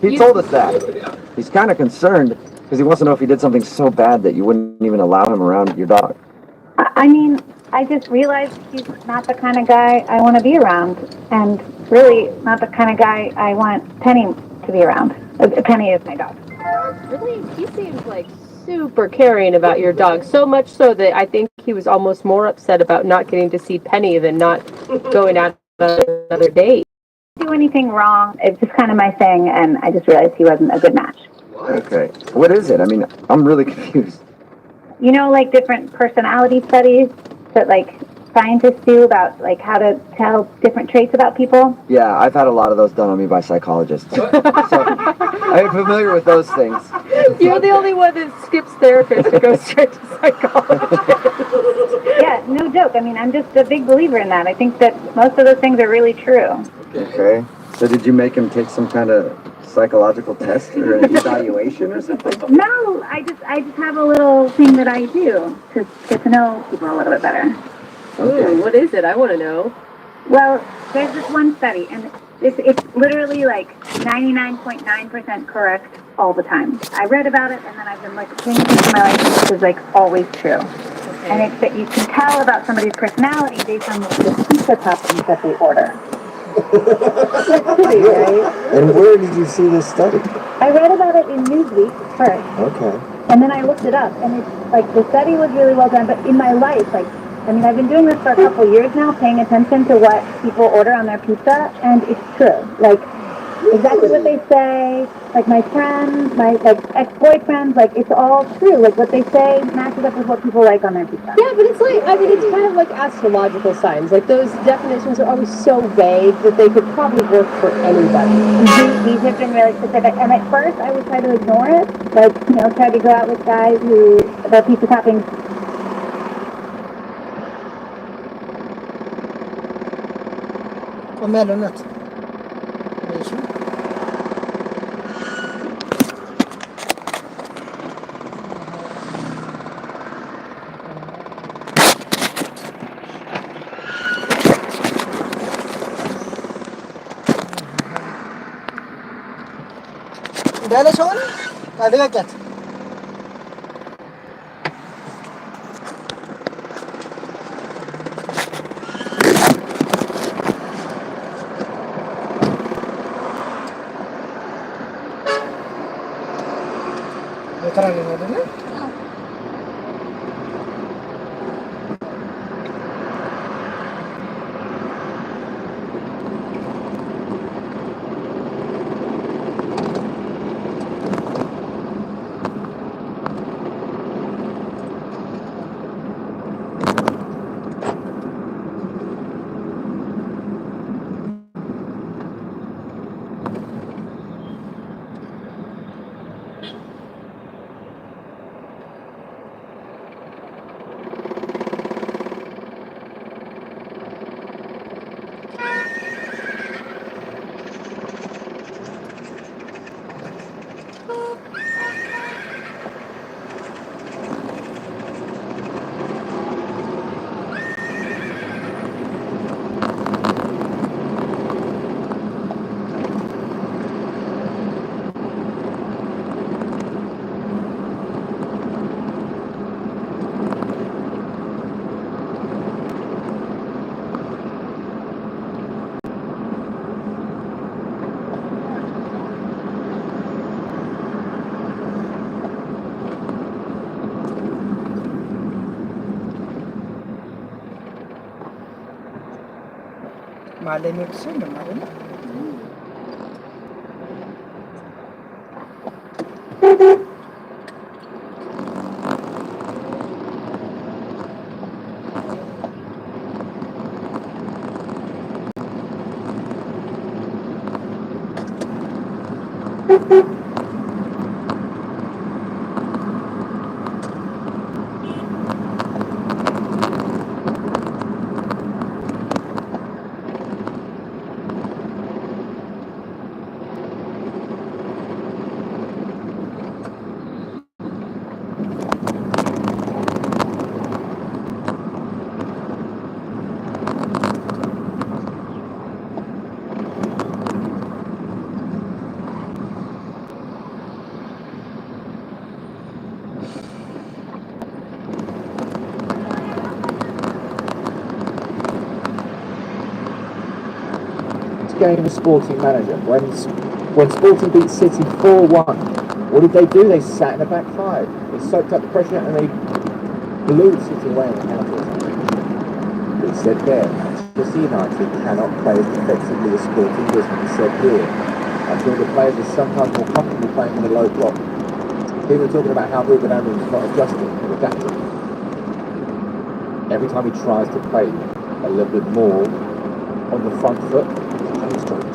He told us that. He's kind of concerned because he wants to know if he did something so bad that you wouldn't even allow him around your dog. I mean, I just realized he's not the kind of guy I want to be around, and really not the kind of guy I want Penny to be around. Penny is my dog. Really, he seems like super caring about your dog. So much so that I think he was almost more upset about not getting to see Penny than not going out on another date. Do anything wrong. It's just kind of my thing, and I just realized he wasn't a good match. Okay. What is it? I mean, I'm really confused. You know, like different personality studies that like scientists do about like how to tell different traits about people. Yeah, I've had a lot of those done on me by psychologists. So I'm familiar with those things. You're the only one that skips therapist to go straight to psychologist. Yeah, no joke. I mean, I'm just a big believer in that. I think that most of those things are really true. Okay. So did you make him take some kind of psychological test or an evaluation or something? No, I just have a little thing that I do to get to know people a little bit better. Ooh, what is it? I want to know. Well, there's this one study, and it's literally like 99.9% correct all the time. I read about it, and then I've been like paying attention to my life, and this is like always true. Okay. And it's that you can tell about somebody's personality based on the pizza toppings that they order. Right? And where did you see this study? I read about it in Newsweek first. Okay. And then I looked it up, and it's like the study was really well done. But in my life, like, I mean, I've been doing this for a couple years now, paying attention to what people order on their pizza, and it's true. Like, exactly what they say. Like my friends, my like ex-boyfriends, like it's all true. Like what they say matches up with what people like on their pizza. Yeah, but it's like, I mean, it's kind of like astrological signs. Like those definitions are always so vague that they could probably work for anybody. These have been really specific. And at first, I would try to ignore it. Like, you know, try to go out with guys who, their pizza toppings. Och mellanåt. ده له شغل؟ هذا قت. ترى هذا معلمي بسنة معلمي. game of Sporting Manager, when Sporting beat City 4-1, what did they do? They sat in the back five. They soaked up the pressure and they blew City away on the counter. He said there, Manchester United cannot play as defensively as Sporting does. He said here, I feel the players are sometimes more comfortable playing in a low block. People are talking about how Ruben Amorim's not adjusting and adapting. Every time he tries to play a little bit more on the front foot,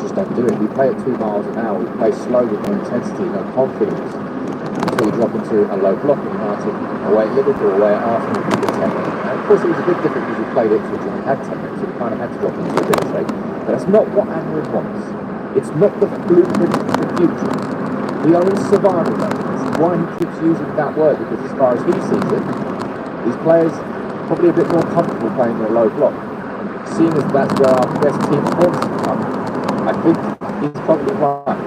just don't do it. We play at 2 miles an hour, we play slow with no intensity, no confidence. So we drop into a low block in United, away at Liverpool, away at Arsenal, we get 10 minutes. And of course it was a bit different because we played Ipswich and we had 10 minutes, so we kind of had to drop into a bit of shape. But that's not what Amorim wants. It's not the blueprint for the future. We are in survival mode. This is why he keeps using that word, because as far as he sees it, these players are probably a bit more comfortable playing in a low block. Seeing as that's where our best team performances come, I think he's probably right.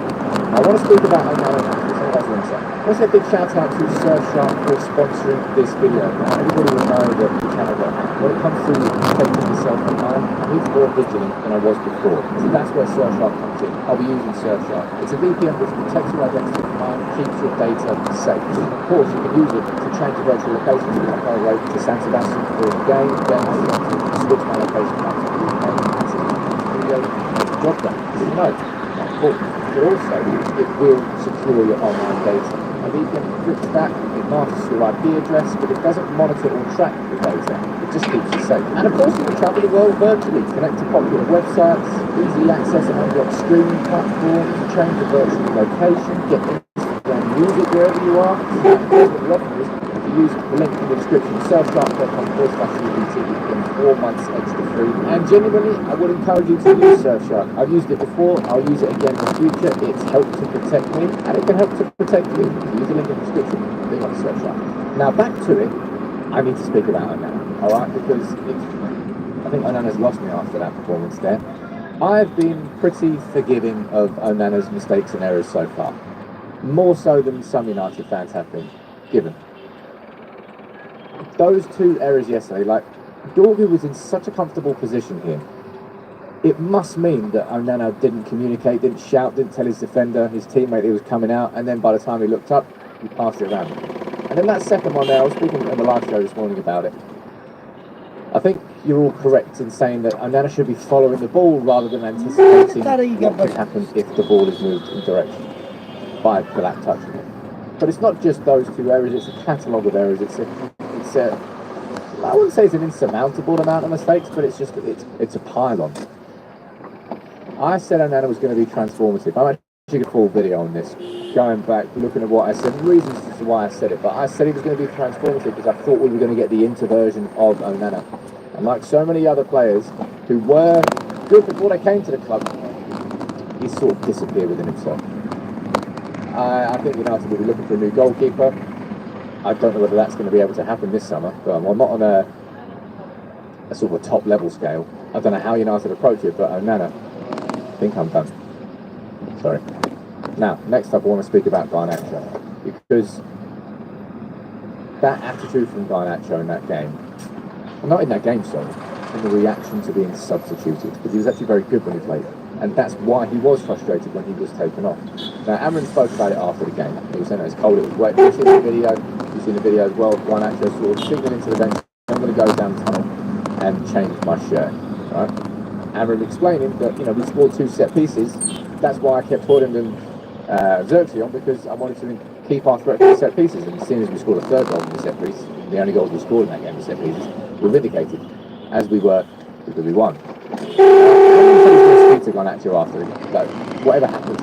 I want to speak about Onana. I want to say a big shout out to Surfshark for sponsoring this video. Now, everybody will know that the channel, when it comes to protecting yourself online, I'm even more vigilant than I was before. So that's where Surfshark comes in. I'll be using Surfshark. It's a VPN which protects your identity online and keeps your data safe. Of course, you can use it to change your virtual location. So if I go away to San Sebastian for a game, then I want to switch my location back to the UK and see the video and job done. So you know, not important. But also, it will secure your online data. And you can encrypt that, it masks your IP address, but it doesn't monitor or track the data. It just keeps you safe. And of course, you can travel the world virtually, connect to popular websites, easily access an unblocked streaming platform, change your virtual location, get Instagram music wherever you are. If you use the link in the description, surfshark.com/UBT, you get 4 months extra free. And genuinely, I would encourage you to use Surfshark. I've used it before, I'll use it again in the future. It's helped to protect me, and it can help to protect you. Use the link in the description, big on Surfshark. Now back to it, I need to speak about Onana, alright? Because I think Onana's lost me after that performance there. I've been pretty forgiving of Onana's mistakes and errors so far. More so than some United fans have been given. Those 2 errors yesterday, like, Dorgu was in such a comfortable position here. It must mean that Onana didn't communicate, didn't shout, didn't tell his defender, his teammate he was coming out, and then by the time he looked up, he passed it around. And then that second one there, I was speaking on the live show this morning about it. I think you're all correct in saying that Onana should be following the ball rather than anticipating what could happen if the ball is moved in direction by that touching it. But it's not just those 2 errors, it's a catalogue of errors. It's a I wouldn't say it's an insurmountable amount of mistakes, but it's a pile-on. I said Onana was going to be transformative. I'm actually a full video on this, going back, looking at what I said, reasons as to why I said it, but I said he was going to be transformative because I thought we were going to get the inter-version of Onana. And like so many other players who were good before they came to the club, he sort of disappeared within himself. I think United will be looking for a new goalkeeper. I don't know whether that's going to be able to happen this summer, but I'm not on a sort of a top level scale. I don't know how United approach it, but Onana, I think I'm done. Sorry. Now, next up I want to speak about Garnacho, because that attitude from Garnacho in that game, well, not in that game, sorry, in the reaction to being substituted, because he was actually very good when he played. And that's why he was frustrated when he was taken off. Now, Amorim spoke about it after the game. He was saying it was cold, it was wet. You've seen the video as well. Garnacho sort of signaling to the bench, I'm going to go down the tunnel and change my shirt. Right? Amorim explaining that, we scored 2 set pieces. That's why I kept Hoyland and Xerxes on, because I wanted to keep our threat from the set pieces. And as soon as we scored a 3rd goal from the set piece, the only goals we scored in that game were set pieces, we were vindicated, as we were, because we won. To Garnacho after whatever happens,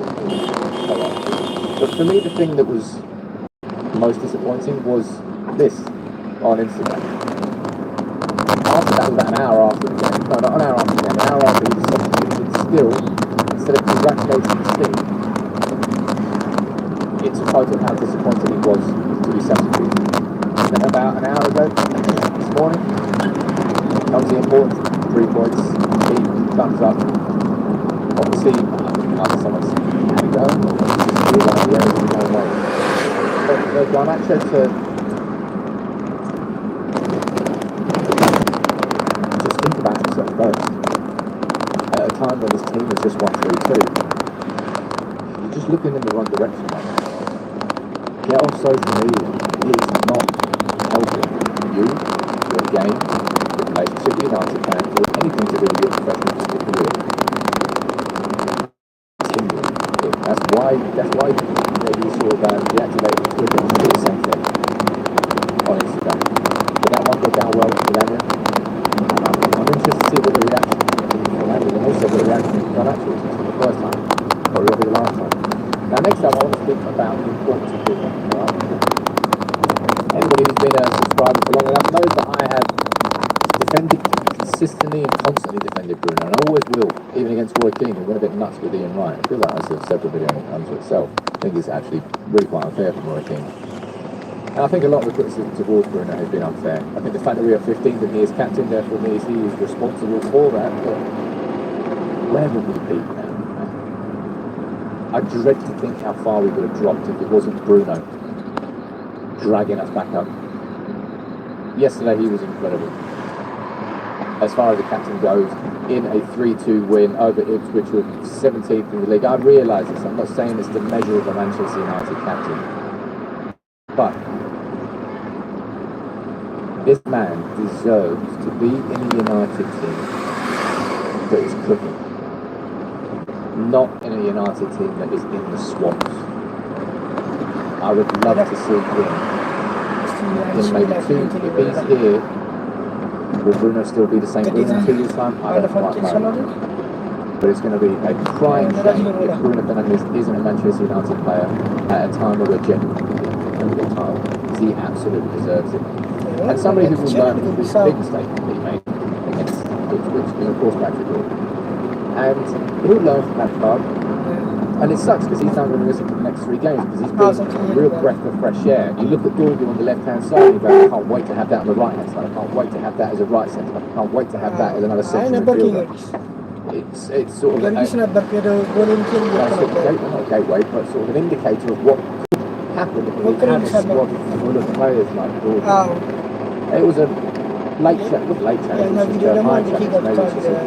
but for me the thing that was most disappointing was this on Instagram. After that, was about an hour after the game, no, not an hour after the game, an hour after he was substituted, still, instead of congratulating his team, it's a photo of how disappointed he was to be substituted. And then about an hour ago, this morning, comes the important 3 points, thumbs up. Obviously, after someone's had a go, just realise the errors in their way. But for Garnacho to just think about himself first, at a time time when his team has just won 3-2, you're just looking in the wrong direction, man. Get off social media. It is not helping you, your game, your relationship with United fans, or anything to do with your professional football career. That's why maybe sort of deactivated Twitter and do the same thing on Instagram. But that one go down well with Daniel. I'm interested to see what the reaction from Daniel and also what the reaction from John Atchell is for the first time, or will be the last time. Now next up I want to speak about the importance of Twitter. Anybody who's been a subscriber for long enough knows that I have defended consistently and constantly defended Bruno, and I always will, even against Roy Keane, who went a bit nuts with Ian Wright. I feel like that's a separate video unto itself. I think it's actually really quite unfair from Roy Keane. And I think a lot of the criticism towards Bruno has been unfair. I think the fact that we are 15th and he is captain, therefore means he is responsible for that, but where would we be now? I dread to think how far we would have dropped if it wasn't Bruno dragging us back up. Yesterday he was incredible. As far as the captain goes, in a 3-2 win over Ipswich, who are 17th in the league. I realise this, I'm not saying it's the measure of a Manchester United captain. But this man deserves to be in a United team that is cooking. Not in a United team that is in the swamps. I would love to see him in maybe 2, if he's here. Will Bruno still be the same Bruno in 2 years' time? I don't quite know. But it's going to be a crying shame if Bruno Fernandes isn't a Manchester United player at a time where we're genuinely going to get tired. Because he absolutely deserves it. And somebody who will learn from this big mistake that he made against Ipswich is of course Patrick Hall. And he'll learn from that club. And it sucks because he's now going to miss it for the next 3 games because he's been a real breath of fresh air. You look at Dorgu on the left-hand side and you go, I can't wait to have that on the right-hand side. I can't wait to have that as a right centre. I can't wait to have that as another central midfielder. It's sort of not a gateway, but sort of an indicator of what could happen if we had a squad full of players like Dorgu. It was a late challenge, it was a high challenge. Maybe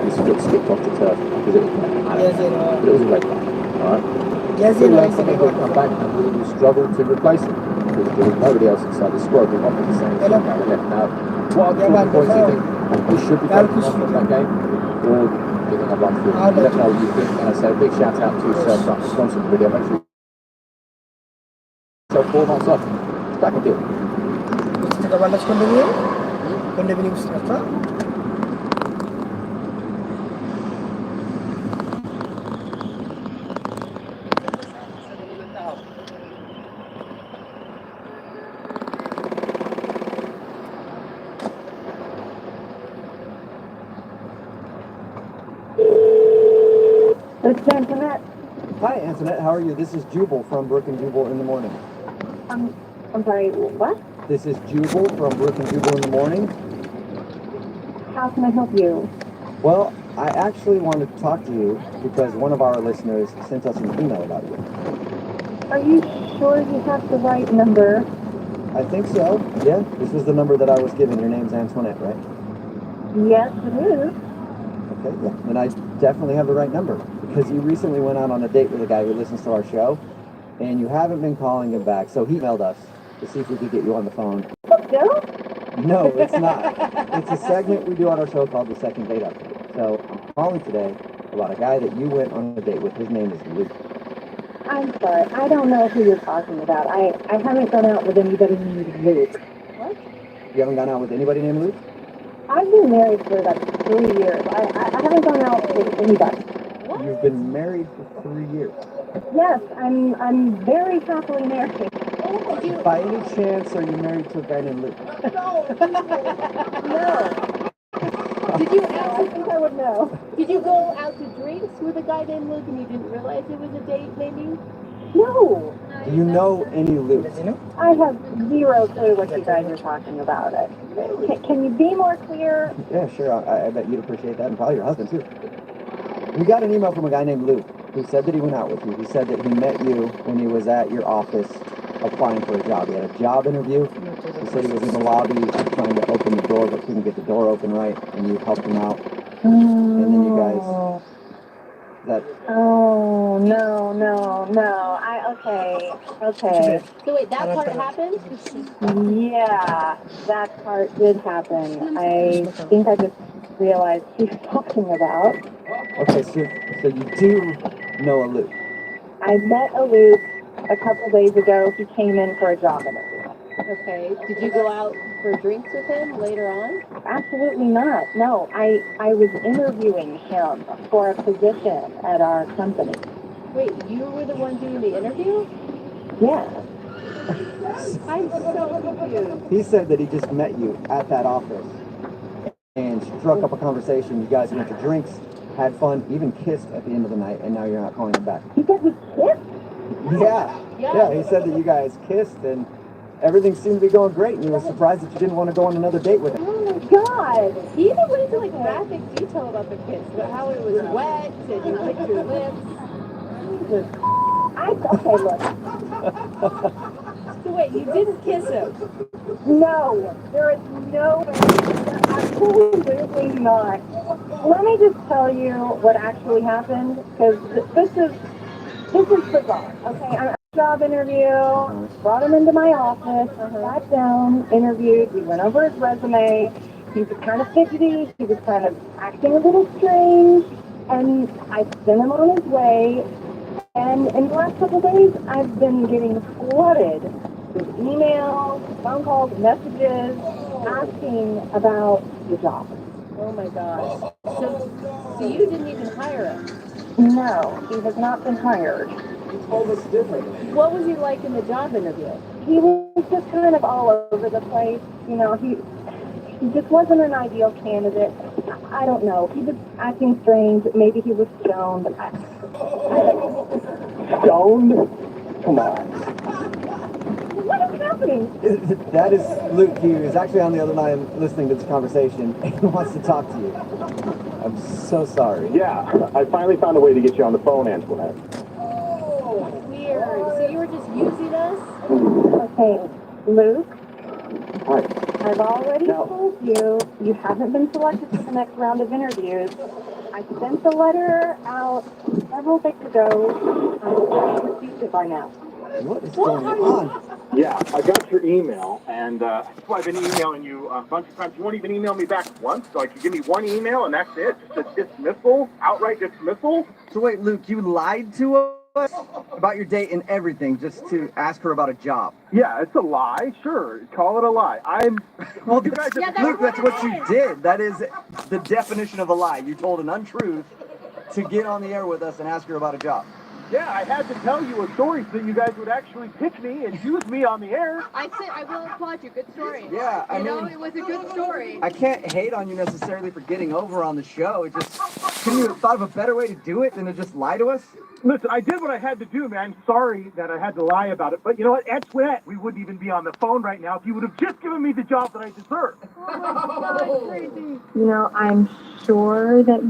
his foot skipped off the turf because it was but it was a red line. Alright? Still like something will come back and we will struggle to replace him because there was nobody else inside the squad who offered the same thing down the left. Now, what are the points you think we should be taking off from that game, or do you think I've run through? Let me know what you think, and I say a big shout out to Sir for sponsoring the video. Make sure you sell 4 months off. It's back a deal. It's Antoinette. Hi, Antoinette. How are you? This is Jubal from Brook and Jubal in the Morning. I'm sorry, what? This is Jubal from Brook and Jubal in the Morning. How can I help you? Well, I actually wanted to talk to you because one of our listeners sent us an email about you. Are you sure you have the right number? I think so. Yeah, this was the number that I was given. Your name's Antoinette, right? Yes, it is. Okay, yeah. Then I definitely have the right number because you recently went out on a date with a guy who listens to our show, and you haven't been calling him back. So he emailed us to see if we could get you on the phone. Joe? No, it's not. It's a segment we do on our show called The Second Date Update. So I'm calling today about a guy that you went on a date with. His name is Luke. I'm sorry, I don't know who you're talking about. I haven't gone out with anybody named Luke. What? You haven't gone out with anybody named Luke? I've been married for like 3 years. I haven't gone out with anybody. What? You've been married for 3 years. Yes, I'm very happily married. By any chance, are you married to a guy named Luke? No. Did you I think I would know. Did you go out to drinks with a guy named Luke and you didn't realize it was a date, maybe? No. Do you know any Luke? I have zero clue what you guys are talking about. Can you be more clear? Yeah, sure. I bet you'd appreciate that, and probably your husband, too. We got an email from a guy named Luke who said that he went out with you. He said that he met you when he was at your office applying for a job. He had a job interview. He said he was in the lobby trying to open the door but couldn't get the door open right, and you helped him out. And then you guys That Oh, no. Okay. So wait, that part happened? Yeah, that part did happen. I think I just realized who he's talking about. okay? So you do know a Luke. I met Luke a couple days ago. He came in for a job interview. Okay. Did you go out for drinks with him later on? Absolutely not. No, I was interviewing him for a position at our company. Wait, you were the one doing the interview? Yeah. I'm so confused. He said that he just met you at that office and struck up a conversation. You guys went to drinks, had fun, even kissed at the end of the night, and now you're not calling him back. He said we kissed? Yeah. He said that you guys kissed and everything seemed to be going great, and he was surprised that you didn't want to go on another date with him. Oh my god. He even went into like graphic detail about the kiss, about how it was wet and you licked your lips. Jesus. Okay, look. So wait, you didn't kiss him? No, there is no way. Absolutely not. Let me just tell you what actually happened, because this is bizarre. Okay, I'm at a job interview. Brought him into my office. Sat down, interviewed. We went over his resume. He was kind of fidgety. He was kind of acting a little strange, and I sent him on his way. And in the last couple of days, I've been getting flooded with emails, phone calls, messages asking about the job. Oh my gosh. So you didn't even hire him? No, he has not been hired. You told us differently. What was he like in the job interview? He was just kind of all over the place. You know, he just wasn't an ideal candidate. I don't know. He was acting strange. Maybe he was stoned. Stoned? Come on. What is happening? That is Luke. He is actually on the other line listening to this conversation and wants to talk to you. I'm so sorry. Yeah, I finally found a way to get you on the phone, Antoinette. Oh, weird. So you were just using us? Okay, Luke, Hi. I've already told you you haven't been selected for the next round of interviews. I sent the letter out several weeks ago. I'm sure you received it by now. What is going on? Yeah, I got your email, and that's why I've been emailing you a bunch of times. You won't even email me back once, so you give me one email, and that's it. Just a dismissal, outright dismissal. So wait, Luke, you lied to us about your date and everything just to ask her about a job. Yeah, it's a lie. Sure, call it a lie. Well, you guys Yeah, Luke, that's what you did. That is the definition of a lie. You told an untruth to get on the air with us and ask her about a job. Yeah, I had to tell you a story so that you guys would actually pick me and use me on the air. I will applaud you. Good story. Yeah, I mean, it was a good story. I can't hate on you necessarily for getting over on the show. It just, couldn't you have thought of a better way to do it than to just lie to us? Listen, I did what I had to do, man. Sorry that I had to lie about it. But you know what? Antoinette, we wouldn't even be on the phone right now if you would have just given me the job that I deserve. You know, I'm sure that you